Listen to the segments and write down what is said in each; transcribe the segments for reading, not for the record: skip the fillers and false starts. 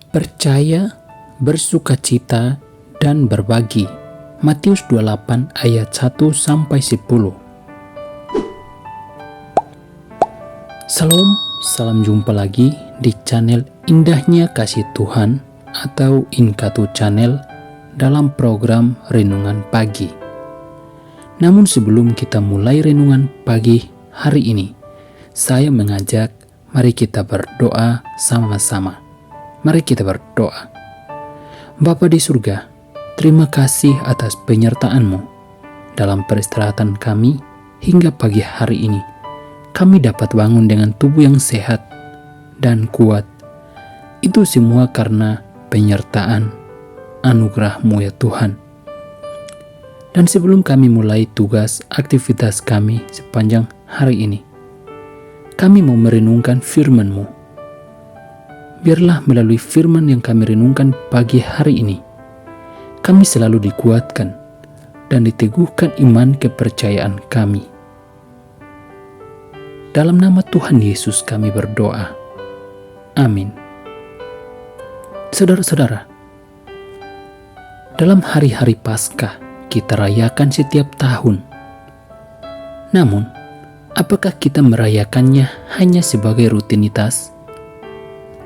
Percaya, bersukacita, dan berbagi. Matius 28 ayat 1-10. Salam, salam jumpa lagi di channel Indahnya Kasih Tuhan atau Inkatu Channel dalam program Renungan Pagi. Namun sebelum kita mulai renungan pagi hari ini, saya mengajak mari kita berdoa sama-sama. Mari kita berdoa. Bapa di surga, terima kasih atas penyertaan-Mu dalam peristirahatan kami hingga pagi hari ini. Kami dapat bangun dengan tubuh yang sehat dan kuat. Itu semua karena penyertaan anugerah-Mu ya Tuhan. Dan sebelum kami mulai tugas aktivitas kami sepanjang hari ini, kami mau merenungkan firman-Mu. Biarlah melalui firman yang kami renungkan pagi hari ini, kami selalu dikuatkan dan diteguhkan iman kepercayaan kami. Dalam nama Tuhan Yesus kami berdoa. Amin. Saudara-saudara, dalam hari-hari Paskah kita rayakan setiap tahun. Namun, apakah kita merayakannya hanya sebagai rutinitas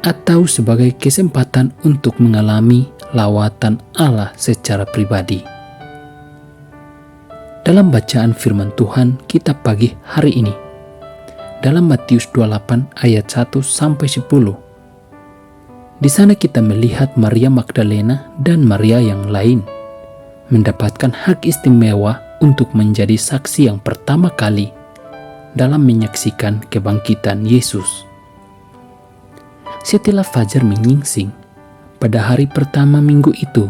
atau sebagai kesempatan untuk mengalami lawatan Allah secara pribadi? Dalam bacaan firman Tuhan kita pagi hari ini, dalam Matius 28 ayat 1-10, di sana kita melihat Maria Magdalena dan Maria yang lain mendapatkan hak istimewa untuk menjadi saksi yang pertama kali dalam menyaksikan kebangkitan Yesus. Setelah fajar menyingsing pada hari pertama minggu itu,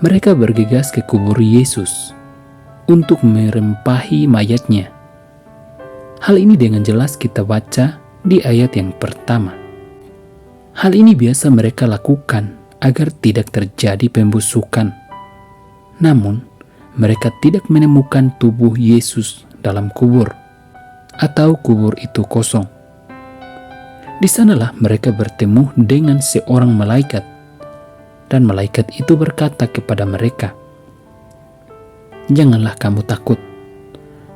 mereka bergegas ke kubur Yesus untuk merempahi mayatnya. Hal ini dengan jelas kita baca di ayat yang pertama. Hal ini biasa mereka lakukan agar tidak terjadi pembusukan. Namun, mereka tidak menemukan tubuh Yesus dalam kubur, atau kubur itu kosong. Di sanalah mereka bertemu dengan seorang malaikat, dan malaikat itu berkata kepada mereka, "Janganlah kamu takut,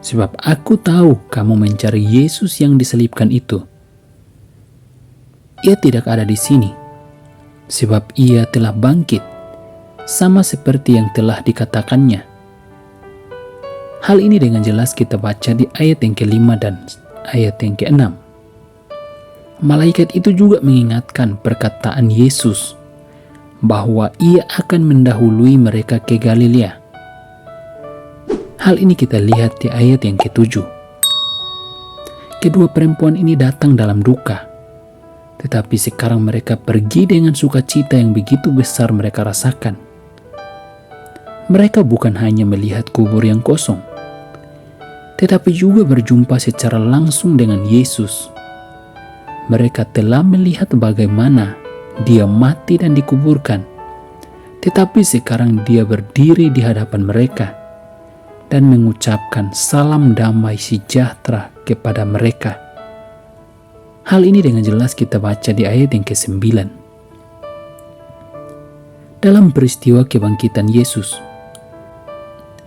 sebab aku tahu kamu mencari Yesus yang disalibkan itu. Ia tidak ada di sini, sebab ia telah bangkit, sama seperti yang telah dikatakannya." Hal ini dengan jelas kita baca di ayat yang ke-5 dan ayat yang ke-6. Malaikat itu juga mengingatkan perkataan Yesus bahwa ia akan mendahului mereka ke Galilea. Hal ini kita lihat di ayat yang ke-7. Kedua perempuan ini datang dalam duka, tetapi sekarang mereka pergi dengan sukacita yang begitu besar mereka rasakan. Mereka bukan hanya melihat kubur yang kosong, tetapi juga berjumpa secara langsung dengan Yesus. Mereka telah melihat bagaimana dia mati dan dikuburkan, tetapi sekarang dia berdiri di hadapan mereka dan mengucapkan salam damai sejahtera kepada mereka. Hal ini dengan jelas kita baca di ayat yang ke-9. Dalam peristiwa kebangkitan Yesus,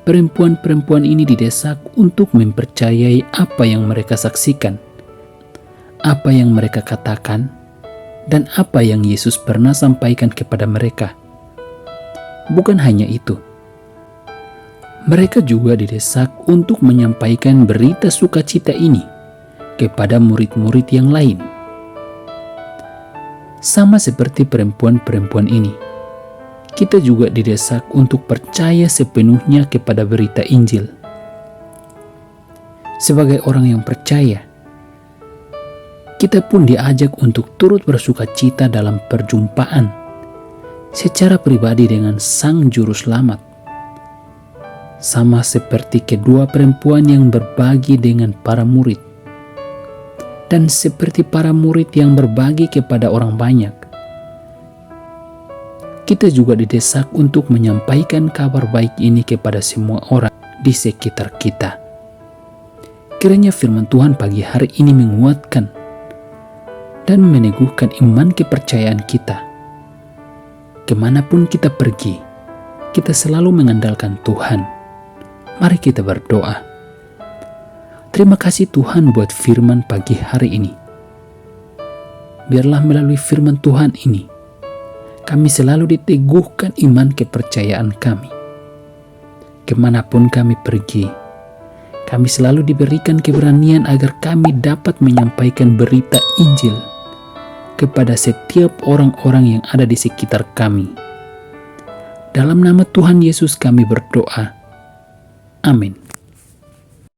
perempuan-perempuan ini didesak untuk mempercayai apa yang mereka saksikan, apa yang mereka katakan, dan apa yang Yesus pernah sampaikan kepada mereka. Bukan hanya itu, mereka juga didesak untuk menyampaikan berita sukacita ini kepada murid-murid yang lain. Sama seperti perempuan-perempuan ini, kita juga didesak untuk percaya sepenuhnya kepada berita Injil. Sebagai orang yang percaya, kita pun diajak untuk turut bersukacita dalam perjumpaan secara pribadi dengan Sang Juru Selamat. Sama seperti kedua perempuan yang berbagi dengan para murid, dan seperti para murid yang berbagi kepada orang banyak, kita juga didesak untuk menyampaikan kabar baik ini kepada semua orang di sekitar kita. Kiranya firman Tuhan pagi hari ini menguatkan dan meneguhkan iman kepercayaan kita kemanapun kita pergi, kita selalu mengandalkan Tuhan. Mari kita berdoa. Terima kasih Tuhan buat firman pagi hari ini. Biarlah melalui firman Tuhan ini, kami selalu diteguhkan iman kepercayaan kami. Kemanapun kami pergi, kami selalu diberikan keberanian agar kami dapat menyampaikan berita Injil kepada setiap orang-orang yang ada di sekitar kami. Dalam nama Tuhan Yesus kami berdoa. Amin.